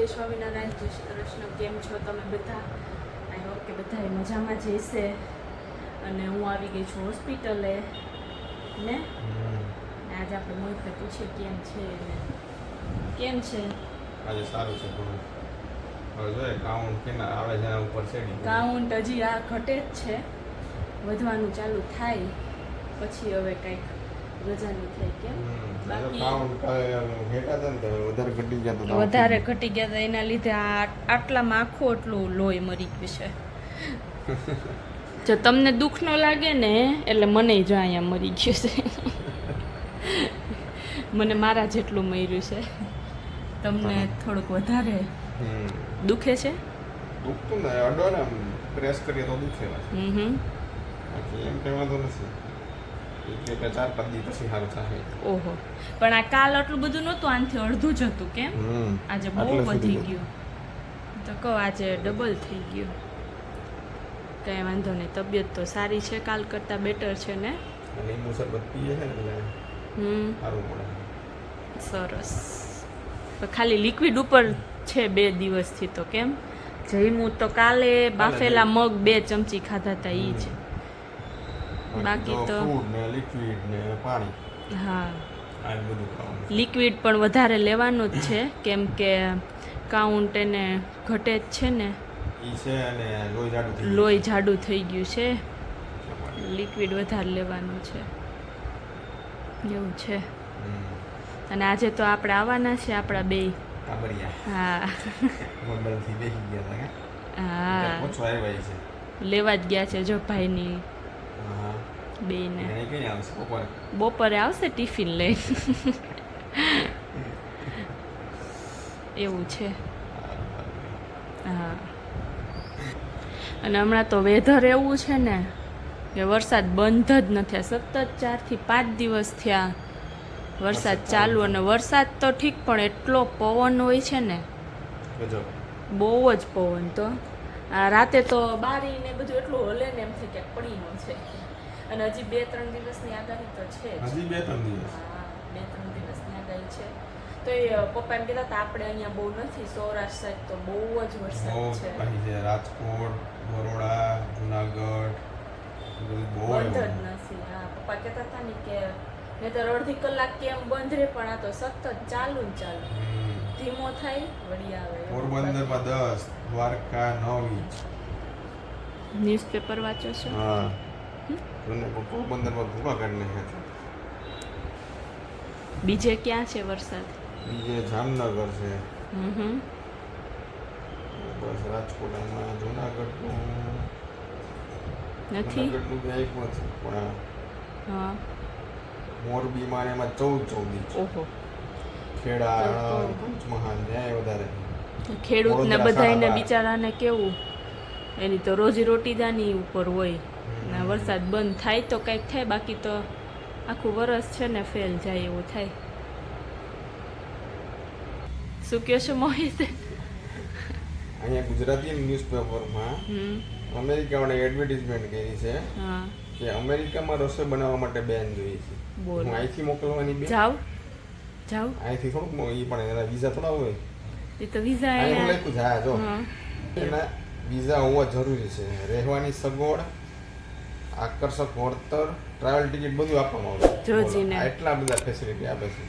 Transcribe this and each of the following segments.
જય સ્વામિનારાયણ, જય શ્રી કૃષ્ણ. કેમ છો તમે બધા? આઈ હોપ કે બધા મજામાં જ હશે. અને હું આવી ગઈ છું હોસ્પિટલે ને આજે આપણે મોહિતને પૂછીએ કેમ છે ને કેમ છે. આજે સારું છે થોડું. હવે જોઈએ કાઉન્ટ કેના આવે છે એના ઉપર છે. કાઉન્ટ હજી આ ઘટે જ છે, વધવાનું ચાલુ થાય પછી હવે કંઈક રજાની થાય. કેમ બાકી વધારે ઘટી ગયા હતા એના લીધે આટલામાં આખું એટલું લોહી મરી ગયું છે. જો તમને દુઃખ ન લાગે ને એટલે મને જો અહીંયા મરી ગયું છે. મને મારા જેટલું મર્યું છે. તમને થોડુંક વધારે દુખે છે? દુખતું ને અડો ને પ્રેસ કરીએ તો દુખે. એમ કહેવાતો નથી. એટલે 4-5 દિવસ પછી સારું થાય. ઓહો, પણ આ કાલ આટલું બધું નહોતું, આનાથી અડધું જ હતું. કેમ આજે બહુ વધી ગયું? તો કહો આજે ડબલ થઈ ગયું. કંઈ વાંધો નહીં, તબિયત તો સારી છે, કાલ કરતાં બેટર છે ને? લીંબુ શરબત પીએ છે ને એટલે સારું પડે. સરસ. ખાલી લિક્વિડ ઉપર છે 2 દિવસથી તો. કેમ જઈમું તો કાલે બાફેલા મગ 2 ચમચી ખાધા હતા એ જ. બાકી તો ફૂડ ને લિક્વિડ ને પાણી. હા, આ બધું ખાવાનું. લિક્વિડ પણ વધારે લેવાનું જ છે કેમ કે કાઉન્ટ એને ઘટે જ છે ને, ઈ છે અને લોહી જાડું થઈ ગયું છે. લિક્વિડ વધારે લેવાનું છે એવું છે. અને આજે તો આપણે આવવાના છે આપણા 2. હા હા, લેવા જ ગયા છે જો ભાઈની 2 ને. બપોરે આવશે ટિફિન લઈ. એવું છે. હા, અને હમણાં તો વેધર એવું છે ને કે વરસાદ બંધ જ નથી. સતત 4 થી 5 દિવસ થયા વરસાદ ચાલુ. અને વરસાદ તો ઠીક પણ એટલો પવન હોય છે ને, બહુ જ પવન. તો આ રાતે તો બારી ને બધું એટલું હલે ને એમ થાય કે પડી ન છે. અને હજી 2-3 દિવસની આગાહી તો છે. હજી 2-3 દિવસ? હા, 2-3 દિવસની આગાહી છે. તો એ પપ્પા એમ કહેતા હતા આપણે અહીંયા બહુ નથી, સૌરાષ્ટ્ર સાઈડ તો બહુ જ વરસાદ છે. રાજકોટ, બરોડા, જુનાગઢ બંધ જ નથી. હા, પપ્પા કહેતા હતા ને કે નહીંતર અડધી કલાક કેમ બંધ રહે, પણ આ તો સતત ચાલુ ને ચાલુ. ધીમો થાય વળી આવે. પોરબંદરમાં 10, દ્વારકા 9 ઇંચ. ન્યૂઝપેપર વાંચો છો? હા, પોરબંદરમાં ભૂકા કાઢી નાખ્યા છે. બીજે ક્યાં છે વરસાદ? બીજે જામનગર છે. બસ રાજકોટમાં જુનાગઢનું નથી. પણ હા, મોરબીમાં એમાં 14 ઇંચ. ઓહો. ખેડા, પંચમહાલ ન્યાય વધારે. ખેડૂતને બધાને બિચારાને કેવું, એની તો રોજી રોટી જાની ઉપર હોય ને વરસાદ બંધ થાય તો કંઈક થાય, બાકી તો આખું વરસ છે ને ફેલ જાય એવું થાય. શું કહો છો મોહિત? અહીંયા ગુજરાતી ન્યૂઝપેપરમાં અમેરિકાવાળા એડવર્ટાઇઝમેન્ટ કરી છે કે અમેરિકામાં રસોઈ બનાવવા માટે બેન જોઈએ છે. હું અહીંથી મોકલવાની બેન જાવ અહીંથી થોડુંક એ પણ એના વિઝા થોડા હોય. એ તો વિઝા અહીં લખ્યું છે. હા જો, એના વિઝા હોવા જરૂરી છે. રહેવાની સગવડ, આકર્ષક વળતર, ટ્રાવેલ ટિકિટ બધું આપવામાં આવે. જોજીને એટલા બધા ફેસિલિટી આપે છે.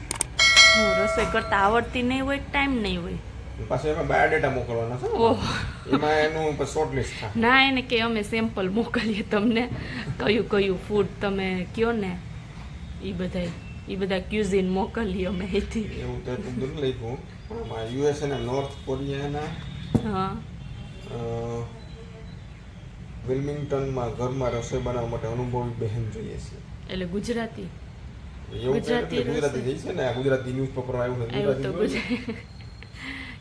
રસોઈ કરતા આવડતી નહીં હોય, ટાઈમ નહીં હોય. પાછું એમાં બાયોડેટા મોકલવાનો છે. એમાં એનું શોર્ટ લિસ્ટ થાય. ના, એને કે અમે સેમ્પલ મોકલીએ તમને, કયું કયું ફૂડ તમે કયો ને એ બધા ક્યુઝિન મોકલીએ અમે અહીંથી. એવું તો એટલું બધું લખ્યું. પણ યુએસ અને નોર્થ કોરિયાના વિલ્મિંગ્ટનમાં ઘરમાં રસોઈ બનાવવા માટે અનુભવી બહેન જોઈએ છે. એટલે ગુજરાતી ગુજરાતી જઈ છે ને. ગુજરાતી ન્યૂઝપેપરમાં આવ્યું છે.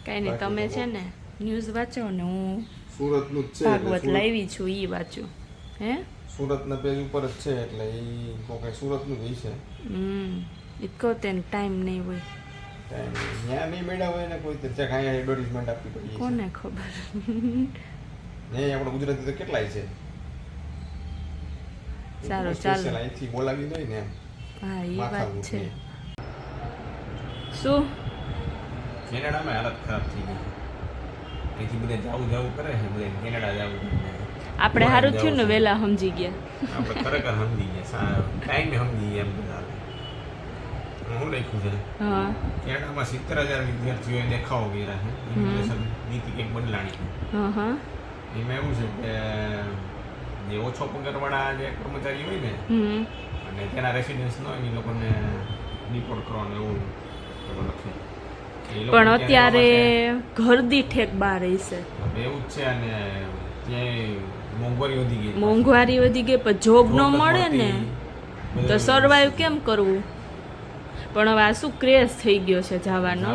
કઈ નહીં, તમે છે ને ન્યૂઝ વાંચો ને હું સુરતનું જ છે, ભાગવત લાવી છું એ વાંચું. હે, સુરતના પેજ ઉપર જ છે એટલે એ કોઈ સુરતનું જ છે. એ કહો તેને ટાઈમ નહીં હોય. ટાઈમ ત્યાં નહીં મેળવ્યા હોય ને કોઈ તો ચેક અહીંયા એડવર્ટાઇઝમેન્ટ આપવી પડી. કોને ખબર? નહીં, આપણે ગુજરાતી તો કેટલાય છે. સારું, ચાલો અહીંથી બોલાવી દઈ ને એમ. હા, એ વાત છે. શું કેનેડામાં હાલત ખરાબ થઈ ગઈ. અહીંથી બધે જવું કરે છે, બધે કેનેડા જવું આપણે સારું થયું ને વહેલા સમજી ગયા. આપણે ખરેખર સમજી ગયા, ટાઈમે સમજી ગયા એમ બધા. હું લખ્યું છે હા કેનેડામાં 70,000 વિદ્યાર્થીઓએ દેખાવો કર્યા છે, ઇમિગ્રેશન નીતિ કંઈક બદલાણી છે. હા એમાં એવું છે કે જે ઓછો પગારવાળા જે કર્મચારી હોય ને અને તેના રેસિડન્સ ન હોય એ લોકોને ડિપોર્ટ કરવાનું એવું લોકો લખે. એ લોકો પણ અત્યારે ઘર દીઠ એક બાર હશે એવું જ છે. અને ત્યાં મોંઘવારી વધી ગઈ, પણ જોબ ન મળે ને તો સર્વાઈવ કેમ કરવું. પણ હવે આ શું ક્રેઝ થઈ ગયો છે જવાનો,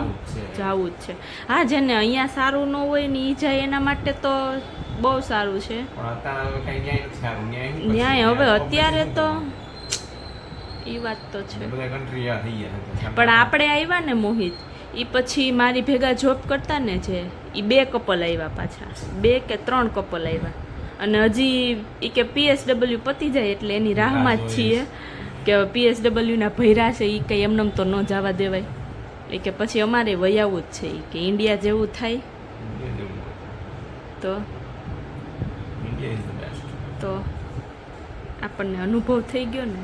જવું જ છે. હા જેને અહીંયા સારું ન હોય ને એ જાય એના માટે તો બહુ સારું છે. ન્યાય હવે અત્યારે તો એ વાત તો છે. પણ આપણે આવ્યા ને મોહિત, એ પછી મારી ભેગા જોબ કરતા ને જે એ 2 કપલ આવ્યા પાછા, 2 કે 3 કપલ આવ્યા. અને હજી એ કે PSW પતી જાય એટલે એની રાહમાં જ છીએ કે PSW ના ભૈરા છે એ કંઈ એમનેમ તો ન જવા દેવાય. એ કે પછી અમારે વયાવું જ છે, એ કે ઇન્ડિયા જેવું થાય તો આપણને અનુભવ થઈ ગયો ને,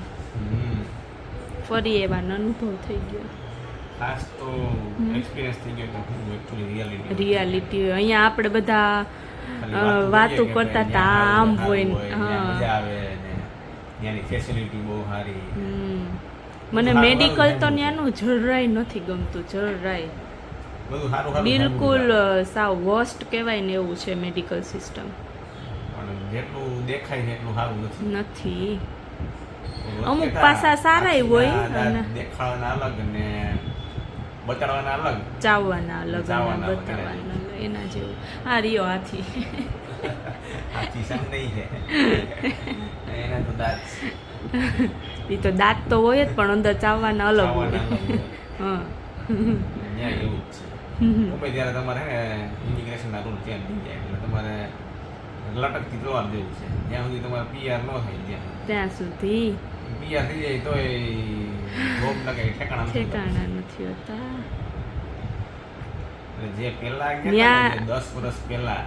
ફરી એવાનો અનુભવ થઈ ગયો. ખાસ તો એક્સપીરિયન્સ થઈ ગયો કે હું એક્ચ્યુઅલી રિયાલિટી અહીંયા આપણે બધા વાતો કરતા હતા આમ હોય ને, મજા આવે ને ત્યાંની ફેસિલિટી બહુ સારી. મને મેડિકલ તો ત્યાંનું જરાય નથી ગમતું, જરાય. બધું સારું બિલકુલ સાવ વર્સ્ટ કહેવાય ને એવું છે મેડિકલ સિસ્ટમ. પણ જેટલું દેખાય છે એટલું સારું નથી. અમુક પાસા સારા હોય અને દેખાવાના અલગ ને બતાડવાના અલગ, ચાવવાના અલગ અને બતાવવાના એના જેવું. હા રિયો હાથી સમ નહીં છે એના તો દાંત એ તો દાંત તો હોય જ પણ અંદર ચાવવાના અલગ હોય. હા ત્યાં એવું જ છે. ગમે ત્યારે તમારે ઇમિગ્રેશનના રૂલ ચેન્જ થઈ જાય એટલે તમારે લટકથી તલવાર જેવું છે. જ્યાં સુધી તમારે PR ન થાય ત્યાં સુધી PR થઈ જાય તોય જોબ ના કઈ ઠેકાણા નથી હોતા. જે પેલા ગયા 10 વર્ષ પહેલા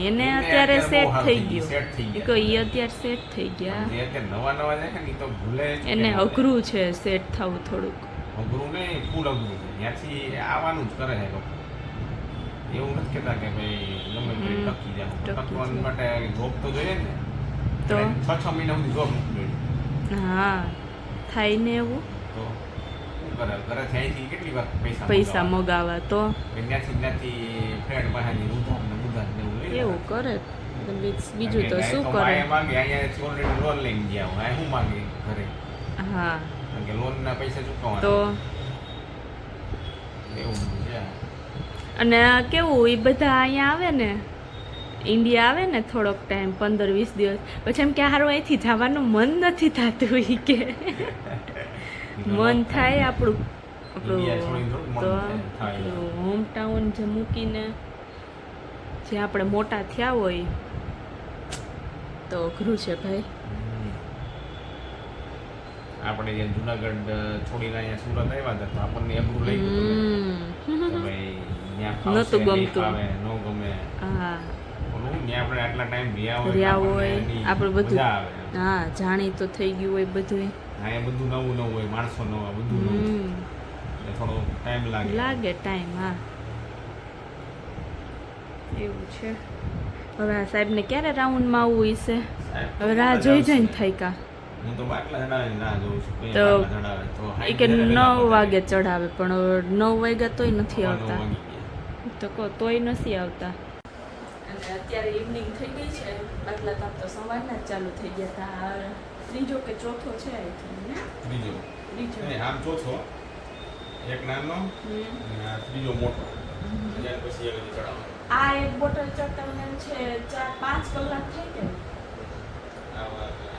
એને અત્યારે સેટ થઈ ગયું, કોઈ અત્યારે સેટ થઈ ગયા. જે અત્યારે નવા જાય ને તો ભૂલે એને અઘરું છે સેટ થવું, થોડુંક અઘરું નહીં, ફૂલ અઘરું છે. ત્યાંથી આવવાનું જ કરે છે લોકો. એવું નથી કહેતા કે ભાઈ ગમે તે ટકી જાવ, ટકવા માટે જોબ તો જોઈએ ને. તો 6 મહિના સુધી જોબ નથી. હા થાય ને એવું તો ઘરે ત્યાંથી કેટલી વાર પૈસા મગાવવા તો ત્યાંથી ફ્રેન્ડ પાસેથી ઉધાર ને એવું કરે. બીજું તો શું કરે. માંગે અહીંયાથી ઓલરેડી લોન લઈને ગયા હોય, શું માંગે ઘરે. હા કારણ કે લોનના પૈસા ચૂકવવાના તો એવું છે. અને કેવું એ બધા અહીંયા આવે ને, ઇન્ડિયા આવે ને થોડોક ટાઈમ 15-20 દિવસ પછી એમ કે હારું અહીંથી જવાનું મન નથી થતું. એ કે મન થાય આપણું તો હોમ ટાઉન જે મૂકીને જે આપણે મોટા થયા હોય તો અઘરું છે ભાઈ. આપણે જે જુનાગઢ છોડીને અહીંયા સુરત આવ્યા હતા તો આપણને અઘરું લઈ ગયું નહોતું ગમતું, ન ગમે. હા ત્યાં આપણે આટલા ટાઈમ રહ્યા હોય આપણે બધું હા જાણી તો થઈ ગયું હોય બધું. અહીંયા બધું નવું હોય, માણસો નવા, બધું નવું, એટલે થોડો ટાઈમ લાગે ટાઈમ. હા એવું છે. હવે આ સાહેબને ક્યારે રાઉન્ડમાં આવવું હશે? હવે રાહ જોઈ જાય ને થાય કા. હું તો બાટલા ચડાવીને રાહ જોઉં છું. તો એ કે 9 વાગે ચડાવે પણ 9 વાગ્યા તોય નથી આવતા. તો કહો તોય નથી આવતા. અને અત્યારે ઇવનિંગ થઈ ગઈ છે. બાટલા તાપ તો સવારના જ ચાલુ થઈ ગયા હતા. ત્રીજો કે ચોથો છે આઈ થિંક ને? ત્રીજો. આમ ચોથો, એક નાનો અને આ ત્રીજો મોટો. ત્યાર પછી એક ચડાવવાનો. આ એક બોટલ ચડાવવાનું છે 4-5 કલાક થઈ કે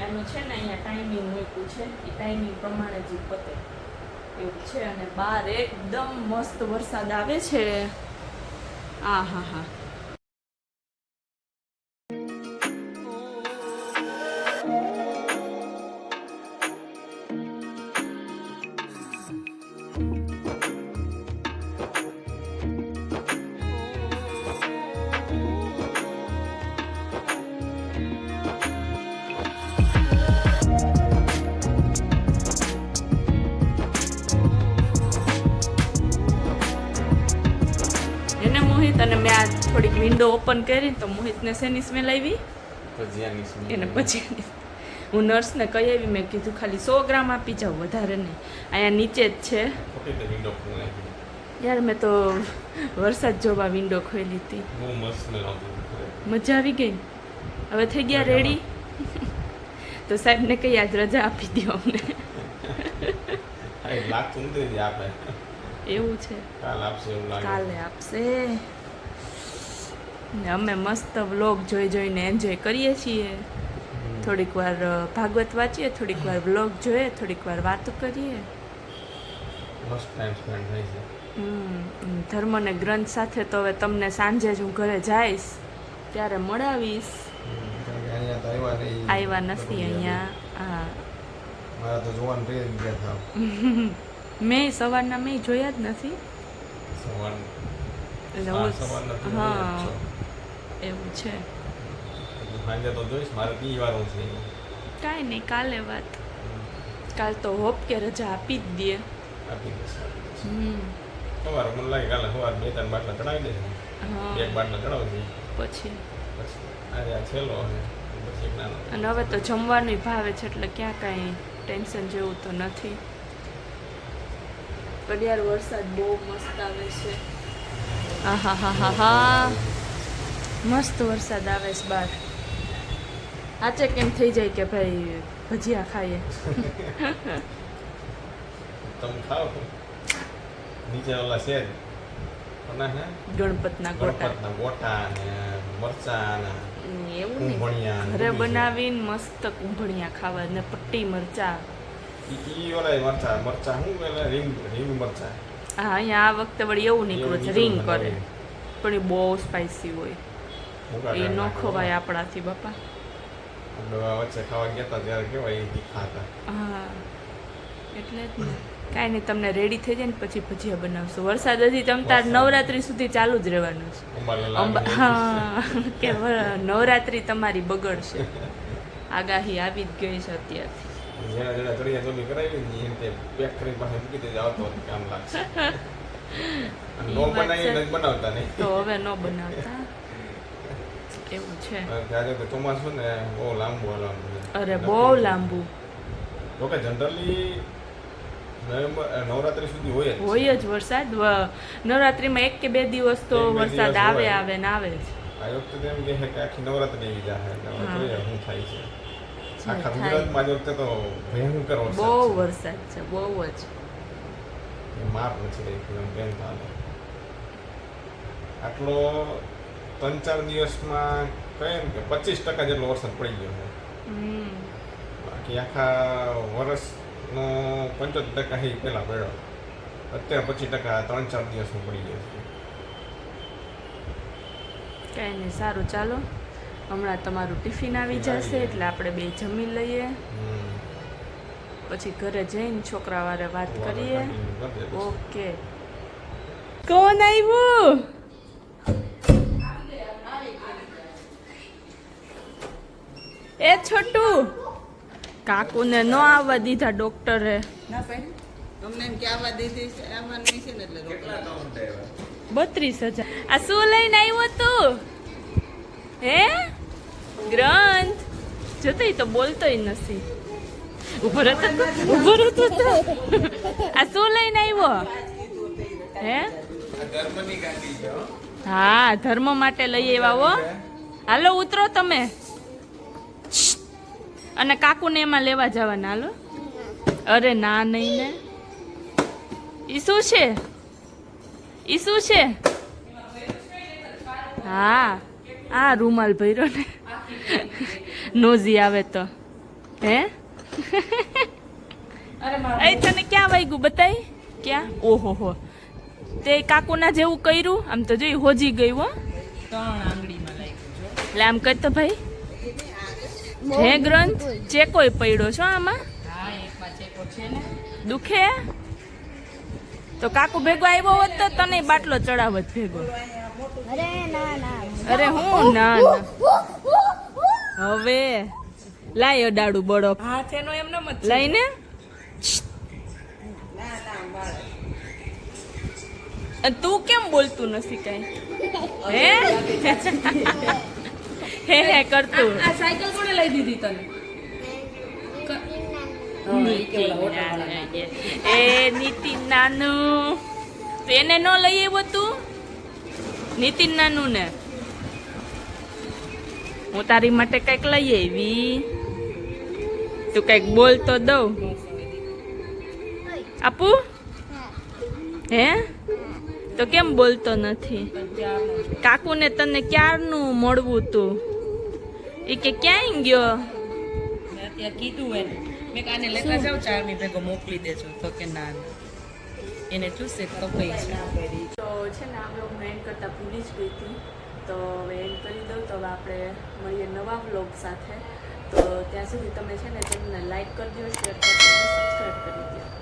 એનું છે ને અહીંયા ટાઈમિંગ મૂક્યું છે. એ ટાઈમિંગ પ્રમાણે જ પતે એવું છે. અને બહાર એકદમ મસ્ત વરસાદ આવે છે. આ હા હા મેં આ થોડીક વિન્ડો ઓપન કરી તો મોહિતને શેની સ્મેલ આવી ભજીયાની smell. એને પછી હું નર્સને કહી આવી મેં કીધું ખાલી 100 ગ્રામ આપી જાઉં વધારે નહીં અહીંયા નીચે જ છે ખોટી રીતે window ખોલી નાખી. યાર મેં તો વરસાદ જોવા વિન્ડો ખોલી હતી બહુ મસ્ત smell આવતી હતી. મજા આવી ગઈ હવે થઈ ગયા રેડી તો સાહેબને કઈ આજ રજા આપી દો અમને આ એક લાગતું નથી હજી આપે. એવું છે કાલ આપશે એવું લાગે. કાલે આપશે ને અમે મસ્ત વ્લોગ જોઈ જોઈને એન્જોય કરીએ છીએ થોડીક વાર ભાગવત વાંચીએ થોડીક વાર વ્લોગ જોઈએ થોડીક વાર વાતો કરીએ મસ્ત ટાઈમ સ્પેન્ડ થાય છે. ધર્મ અને ગ્રંથ સાથે તો હવે તમને સાંજે જ હું ઘરે જઈશ ત્યારે મળાવીશ કારણ કે અહીંયા તો આવ્યા નહીં. આવ્યા નથી અહીંયા હા મારા તો જોવાનું રહી જ ગયા થાવ. મેં સવારના મેં જોયા જ નથી સવાર એટલે હા, હું સવારના તો હા જોયા જ છો. એવું છે સાંજે તો જોઈશ મારે પીવાનું છે. કાંઈ નહીં કાલે વાત કાલ તો હોપ કે રજા આપી જ દે આપી દઈશ, આપી દઈશ. હમ સવારે મને લાગે કાલે સવારે 2-3 બાટલા ચડાવી દેશે. હા 1 બાટલા ચડાવશે પછી પછી આજે આ છેલ્લો હશે પછી એક નાનો. અને હવે તો જમવાનું ભાવે છે એટલે ક્યાં કાંઈ ટેન્શન જેવું તો નથી ઘડિયાળ વરસાદ બહુ મસ્ત આવે છે આહા હા હા હા મસ્ત વરસાદ આવે છે બહાર આચે કેમ થઈ જાય કે ભાઈ ભજીયા ખાઈએ તમે ખાઓ તો નીચે ઓલા છે જ. કોના હે ગણપતના ગોટા ગણપતના ગોટા ને મરચાં ને એવું નહીં કુંભણિયા ને ઘરે બધું છે. બનાવીને મસ્ત કુંભણિયા ખાવા ને પટ્ટી મરચા ઈ ઓલા મરચાં શું પેલા રીંગ મરચાં હા અહીંયા આ વખતે વળી એવું નીકળ્યું છે રીંગ કરે નવીન. પણ એ બહુ સ્પાઇસી હોય ભૂકા એ ન કાઢી ખવાય આપણાથી બાપા આપણે વચ્ચે ખાવા ગયા હતા ત્યારે કેવાય એ તીખા હતા. હા એટલે જ ને કાંઈ નહીં તમને રેડી થઈ જાય ને પછી ભજીયા બનાવશું વરસાદ હજી તમતાર નવરાત્રી સુધી ચાલુ જ રહેવાનું છે અંબાલાલ હા કે નવરાત્રી તમારી બગડશે આગાહી આવી જ ગઈ છે અત્યારથી જેના જેના ચડિયા ચોલી કરાવી ને એને તે પેક કરી પાસે મૂકી દેજે આવતો હોય કામ લાગશે. અને નો ઈ વાત બનાવી છે. નથી બનાવતા નહીં. તો હવે ન બનાવતા એવું છે કારણ કે આજે તો ચોમાસું ને બહુ લાંબુ હાલવાનું છે. અરે બહુ લાંબુ જોકે જનરલી નવરાત્રી સુધી હોય જ છે. હોય જ વરસાદ નવરાત્રીમાં 1 કે 2 દિવસ તો 1-2 વરસાદ દિવસ આવે હોય. આવે ને આવે જ આ વખતે તો એમ કહે છે કે આખી નવરાત્રી આવી જાય એટલે હવે હા. જોઈએ શું થાય છે. જે આખા થાય. ગુજરાતમાં આ વખતે તો ભયંકર બહુ વરસાદ છે. વરસાદ છે બહુ જ એ માપ નથી રાખ્યું એમ કેમ ચાલે. આટલો 3-4 દિવસમાં કહે ને કે 25% જેટલો વરસાદ પડી ગયો છે. હમ બાકી આખા વર્ષનો 75% એ પહેલાં પડ્યો. અત્યારે 25% 3-4 દિવસમાં પડી ગયો છે. કાંઈ નહીં સારું ચાલો હમણાં તમારું ટિફિન આવી જશે એટલે આપણે બે જમી લઈએ પછી ઘરે જઈને છોકરાવાળે વાત કરીએ ઓકે કોણ આવ્યું એ છોટુ કાકુને ન આવવા દીધા ડોક્ટરે ના ભાઈ અમને એમ કે આવા દીધી છે આવવાનું નહીં છે ને એટલે રોકડા 32,000 આ શું લઈને આવ્યો તું હે ગ્રંથ જોતો ઈ તો બોલતોય નથી ઉભો રહેતો તો આ શું લઈને આવ્યો હે હા ધર્મ માટે લઈ આવ્યા હો હાલો ઉતરો તમે અને કાકુને એમાં લેવા જવાના હાલો અરે ના નહીં ને ઈ શું છે ઈ શું છે હા આ રૂમાલ ભર્યો ને નોઝી આવે તો હે એ તને ક્યાં વાગ્યું બતાય ક્યાં ઓહો હો તે કાકુના જેવું કર્યું આમ તો જોઈ હોજી ગઈ હો 3 આંગળીમાં લાગ્યું જો એટલે આમ કરતો ભાઈ હે ગ્રંથ ચેકોય પડ્યો છો આમાં હા એકમાં ચેકો છે ને દુખે તો કાકુ ભેગો આવ્યો હોત તો તને બાટલો ચડાવત ભેગો અરે હું ના હવે લાય અડાડું બળો હાથ એનો એમ નમ જ છે. લઈને ના ના બાળ તું કેમ બોલતું નથી કઈ હે હે કરતું આ સાયકલ કોણે લઈ દીધી તને એ નીતિન નાનું તો એને ન લઈ આવ્યો તું નીતિન નાનું ને હું તારી માટે કઈક લઈ આવી તું કઈક બોલ તો દઉં આપું હે તો કેમ બોલતો નથી કાકુને તને ક્યારનું મળવું તું એ કે ક્યાંય ગયો ત્યાં કીધું એને મેં કાને લેતા જાવ ચારની ભેગો મોકલી દેજો તો કે ના એને ચૂસે તો કઈ છે તો છે ને આપણે હું એન્ડ કરતાં ભૂલી જ ગઈ હતી તો હવે એન્ડ કરી દઉં તો હવે આપણે મળીએ નવા વ્લોગ સાથે તો ત્યાં સુધી તમે છે ને ચેનલને લાઈક કરી દો શેર કરી દો સબસ્ક્રાઈબ કરી દો